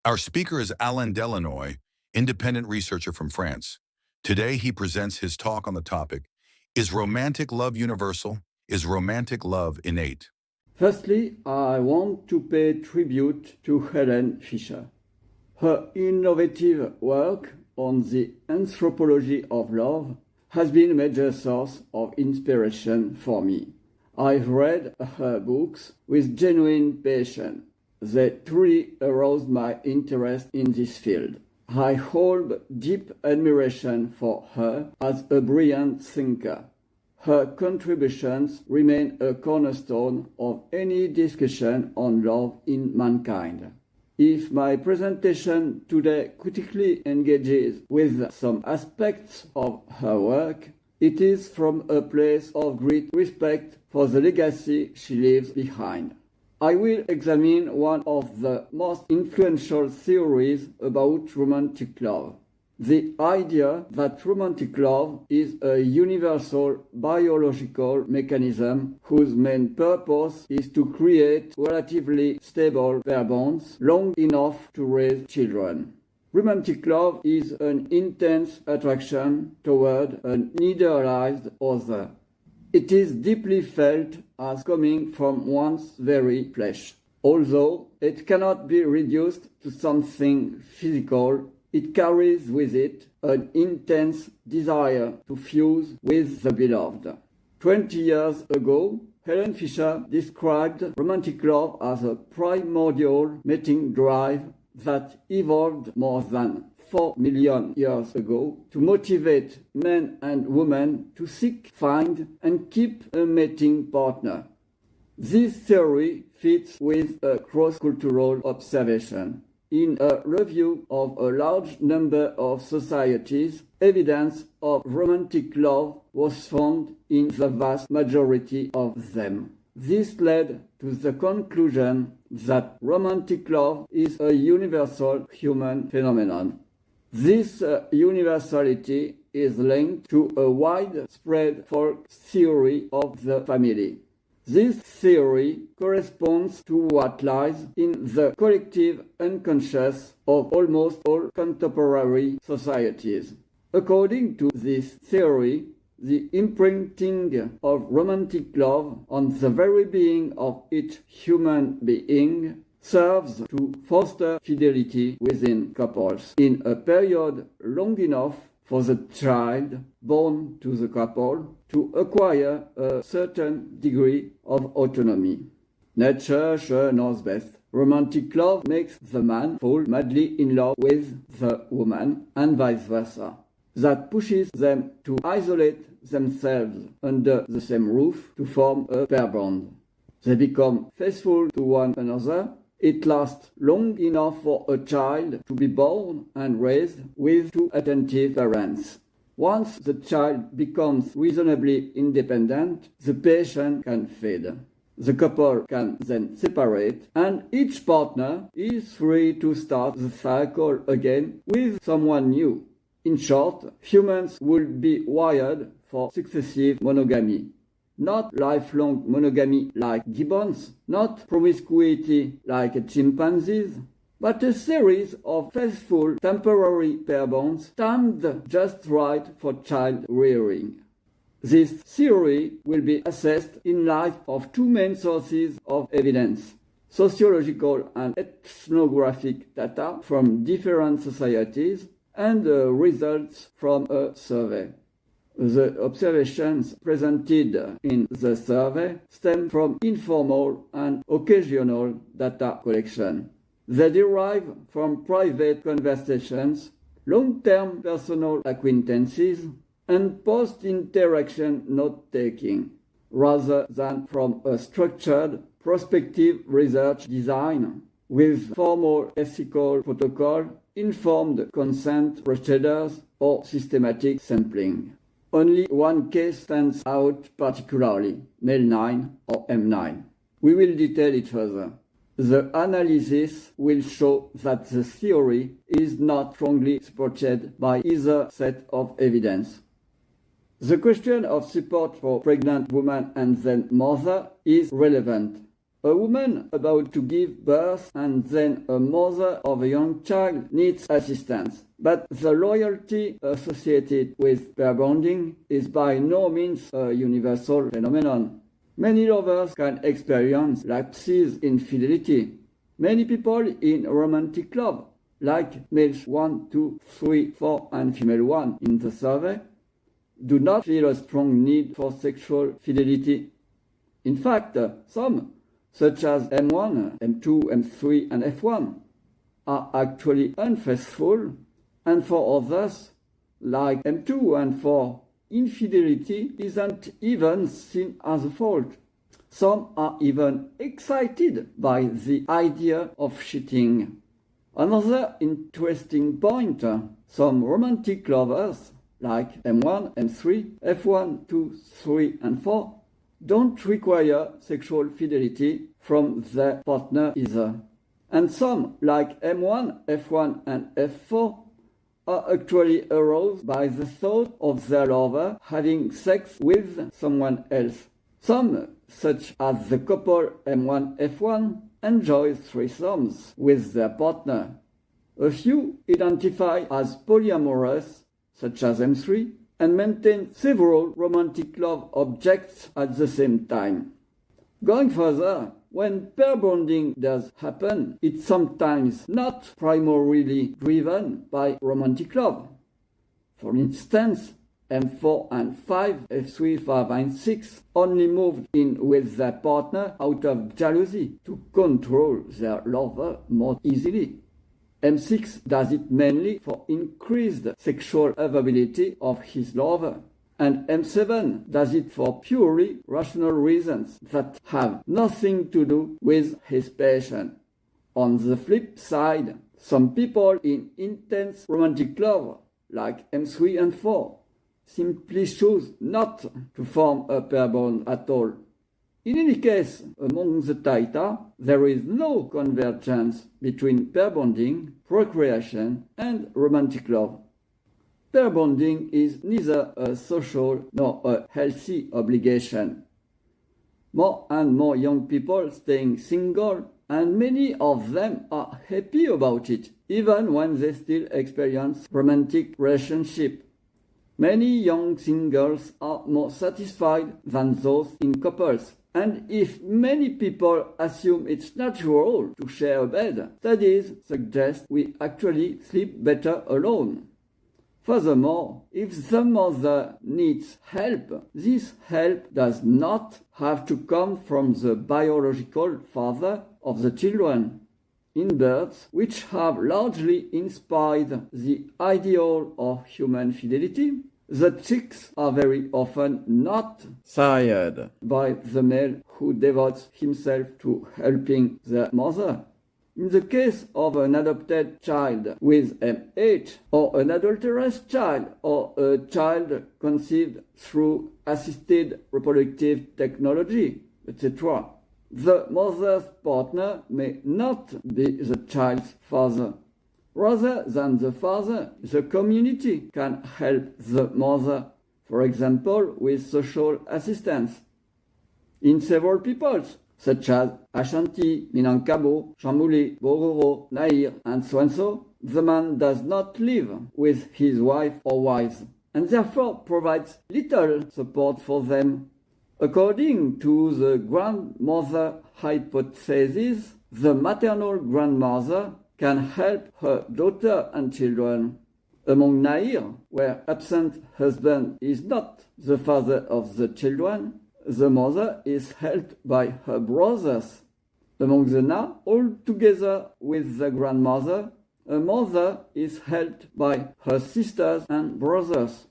Our speaker is Alain Delannoy, independent researcher from France. Today, he presents his talk on the topic, Is Romantic Love Universal? Is Romantic Love Innate? Firstly, I want to pay tribute to Helen Fisher. Her innovative work on the anthropology of love has been a major source of inspiration for me. I've read her books with genuine passion. They truly aroused my interest in this field. I hold deep admiration for her as a brilliant thinker. Her contributions remain a cornerstone of any discussion on love in mankind. If my presentation today critically engages with some aspects of her work, it is from a place of great respect for the legacy she leaves behind. I will examine one of the most influential theories about romantic love. The idea that romantic love is a universal biological mechanism whose main purpose is to create relatively stable pair bonds long enough to raise children. Romantic love is an intense attraction toward an idealized other. It is deeply felt as coming from one's very flesh. Although it cannot be reduced to something physical, it carries with it an intense desire to fuse with the beloved. 20 years ago, Helen Fisher described romantic love as a primordial mating drive that evolved more than 4 million years ago to motivate men and women to seek, find, and keep a mating partner. This theory fits with a cross-cultural observation. In a review of a large number of societies, evidence of romantic love was found in the vast majority of them. This led to the conclusion that romantic love is a universal human phenomenon. This universality is linked to a widespread folk theory of the family. This theory corresponds to what lies in the collective unconscious of almost all contemporary societies. According to this theory, the imprinting of romantic love on the very being of each human being serves to foster fidelity within couples in a period long enough for the child born to the couple to acquire a certain degree of autonomy. Nature sure knows best. Romantic love makes the man fall madly in love with the woman and vice versa. That pushes them to isolate themselves under the same roof to form a pair bond. They become faithful to one another. It lasts long enough for a child to be born and raised with two attentive parents. Once the child becomes reasonably independent, the passion can fade. The couple can then separate, and each partner is free to start the cycle again with someone new. In short, humans will be wired for successive monogamy. Not lifelong monogamy like gibbons, not promiscuity like chimpanzees, but a series of faithful temporary pair bonds timed just right for child rearing. This theory will be assessed in light of two main sources of evidence: sociological and ethnographic data from different societies and results from a survey. The observations presented in the survey stem from informal and occasional data collection. They derive from private conversations, long-term personal acquaintances, and post-interaction note-taking, rather than from a structured, prospective research design with formal ethical protocol, informed consent procedures, or systematic sampling. Only one case stands out particularly, male 9 or M9. We will detail it further. The analysis will show that the theory is not strongly supported by either set of evidence. The question of support for pregnant woman and then mother is relevant. A woman about to give birth and then a mother of a young child needs assistance. But the loyalty associated with pair bonding is by no means a universal phenomenon. Many lovers can experience lapses in fidelity. Many people in romantic love, like males 1, 2, 3, 4 and female 1 in the survey, do not feel a strong need for sexual fidelity. In fact, some, such as M1, M2, M3 and F1, are actually unfaithful, and for others, like M2 and 4, infidelity isn't even seen as a fault. Some are even excited by the idea of cheating. Another interesting point, some romantic lovers, like M1, M3, F1, 2, 3 and 4, don't require sexual fidelity from their partner either. And some, like M1, F1 and F4, are actually aroused by the thought of their lover having sex with someone else. Some, such as the couple M1, F1, enjoy threesomes with their partner. A few identify as polyamorous, such as M3, and maintain several romantic love objects at the same time. Going further, when pair bonding does happen, it's sometimes not primarily driven by romantic love. For instance, M4 and 5, F3, 5 and 6 only moved in with their partner out of jealousy to control their lover more easily. M6 does it mainly for increased sexual availability of his lover, and M7 does it for purely rational reasons that have nothing to do with his passion. On the flip side, some people in intense romantic love, like M3 and 4, simply choose not to form a pair bond at all. In any case, among the Taita, there is no convergence between pair bonding, procreation, and romantic love. Pair bonding is neither a social nor a healthy obligation. More and more young people staying single, and many of them are happy about it, even when they still experience romantic relationship. Many young singles are more satisfied than those in couples. And if many people assume it's natural to share a bed, studies suggest we actually sleep better alone. Furthermore, if the mother needs help, this help does not have to come from the biological father of the children. In birds, which have largely inspired the ideal of human fidelity, the chicks are very often not sired by the male who devotes himself to helping their mother. In the case of an adopted child with M8, or an adulterous child, or a child conceived through assisted reproductive technology, etc., the mother's partner may not be the child's father. Rather than the father, the community can help the mother, for example, with social assistance. In several peoples, such as Ashanti, Minangkabau, Chamouly, Bororo, Nair, and so, the man does not live with his wife or wives, and therefore provides little support for them. According to the grandmother hypothesis, the maternal grandmother can help her daughter and children. Among Nair, where absent husband is not the father of the children, the mother is helped by her brothers. Among the Na, all together with the grandmother, a mother is helped by her sisters and brothers.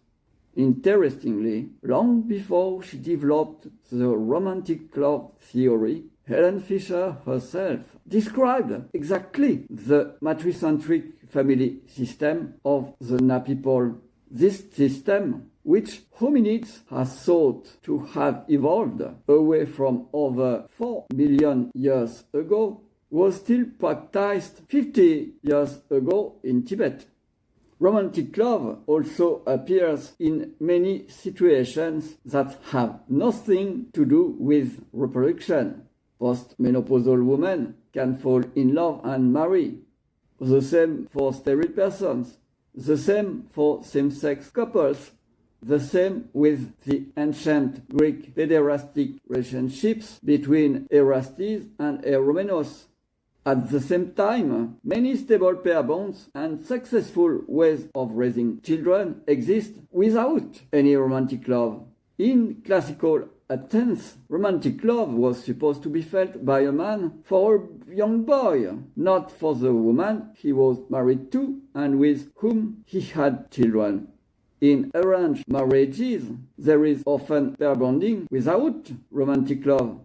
Interestingly, long before she developed the romantic love theory, Helen Fisher herself described exactly the matricentric family system of the Na people. This system, which hominids has thought to have evolved away from over 4 million years ago, was still practiced 50 years ago in Tibet. Romantic love also appears in many situations that have nothing to do with reproduction. Postmenopausal women can fall in love and marry. The same for sterile persons. The same for same-sex couples. The same with the ancient Greek pederastic relationships between Erastes and Eromenos. At the same time, many stable pair bonds and successful ways of raising children exist without any romantic love. In classical Athens, romantic love was supposed to be felt by a man for a young boy, not for the woman he was married to and with whom he had children. In arranged marriages, there is often pair bonding without romantic love.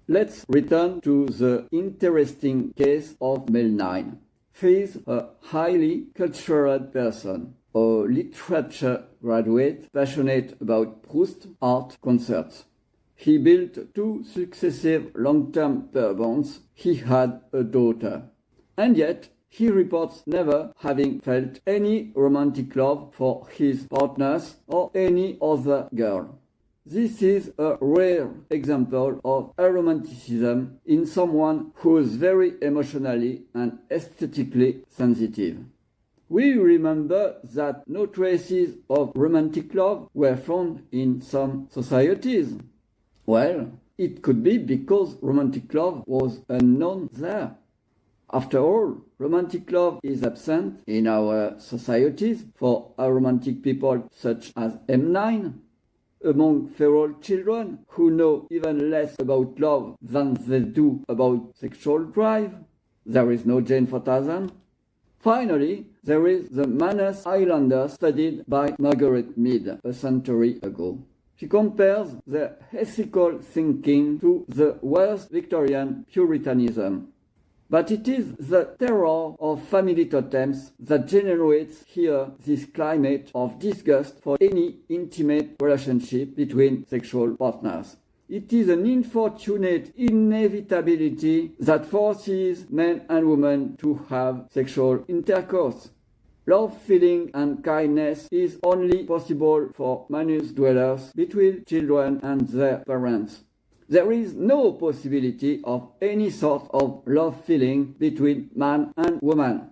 Let's return to the interesting case of Mel 9. He is a highly cultured person, a literature graduate passionate about Proust art concerts. He built 2 successive long-term pair bonds. He had a daughter. And yet, he reports never having felt any romantic love for his partners or any other girl. This is a rare example of aromanticism in someone who is very emotionally and aesthetically sensitive. We remember that no traces of romantic love were found in some societies. Well, it could be because romantic love was unknown there. After all, romantic love is absent in our societies for aromantic people such as M9. Among feral children who know even less about love than they do about sexual drive, there is no Jane for Tarzan. Finally, there is the Manus Islander studied by Margaret Mead a century ago. She compares their ethical thinking to the worst Victorian Puritanism. But it is the terror of family totems that generates here this climate of disgust for any intimate relationship between sexual partners. It is an unfortunate inevitability that forces men and women to have sexual intercourse. Love, feeling, and kindness is only possible for manus dwellers between children and their parents. There is no possibility of any sort of love feeling between man and woman.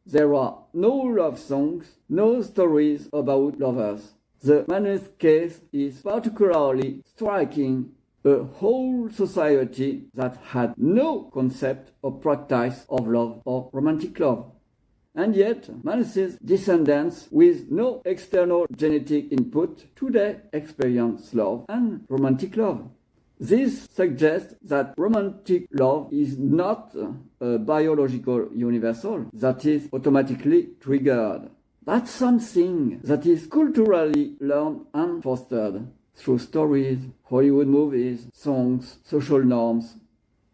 There are no love songs, no stories about lovers. The Manus case is particularly striking. A whole society that had no concept or practice of love or romantic love. And yet, Manus's descendants with no external genetic input today experience love and romantic love. This suggests that romantic love is not a biological universal that is automatically triggered. That's something that is culturally learned and fostered through stories, Hollywood movies, songs, social norms.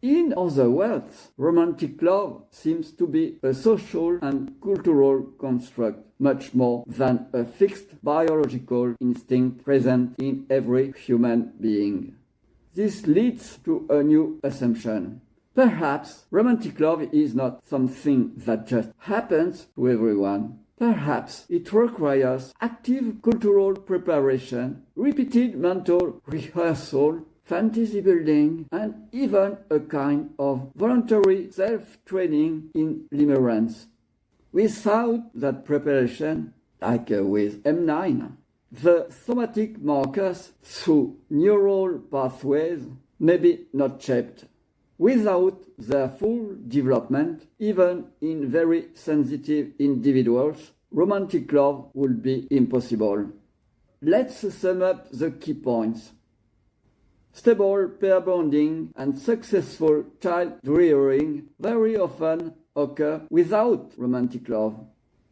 In other words, romantic love seems to be a social and cultural construct, much more than a fixed biological instinct present in every human being. This leads to a new assumption. Perhaps romantic love is not something that just happens to everyone. Perhaps it requires active cultural preparation, repeated mental rehearsal, fantasy building, and even a kind of voluntary self-training in limerence. Without that preparation, like with M9, the somatic markers through neural pathways may be not shaped. Without their full development, even in very sensitive individuals, romantic love would be impossible. Let's sum up the key points. Stable pair bonding and successful child rearing very often occur without romantic love.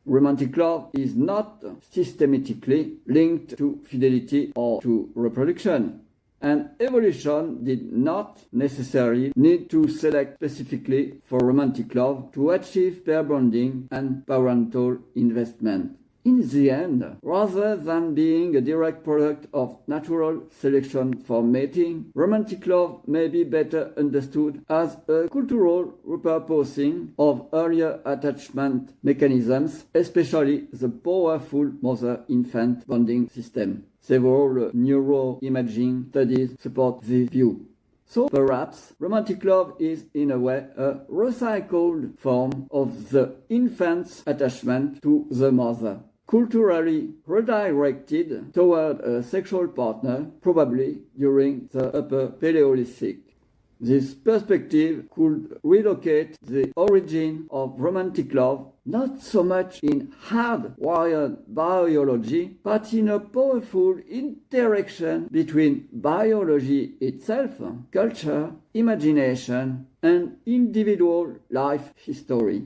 Romantic love is not systematically linked to fidelity or to reproduction, and evolution did not necessarily need to select specifically for romantic love to achieve pair bonding and parental investment. In the end, rather than being a direct product of natural selection for mating, romantic love may be better understood as a cultural repurposing of earlier attachment mechanisms, especially the powerful mother-infant bonding system. Several neuroimaging studies support this view. So perhaps romantic love is in a way a recycled form of the infant's attachment to the mother, culturally redirected toward a sexual partner, probably during the Upper Paleolithic. This perspective could relocate the origin of romantic love not so much in hardwired biology, but in a powerful interaction between biology itself, culture, imagination, and individual life history.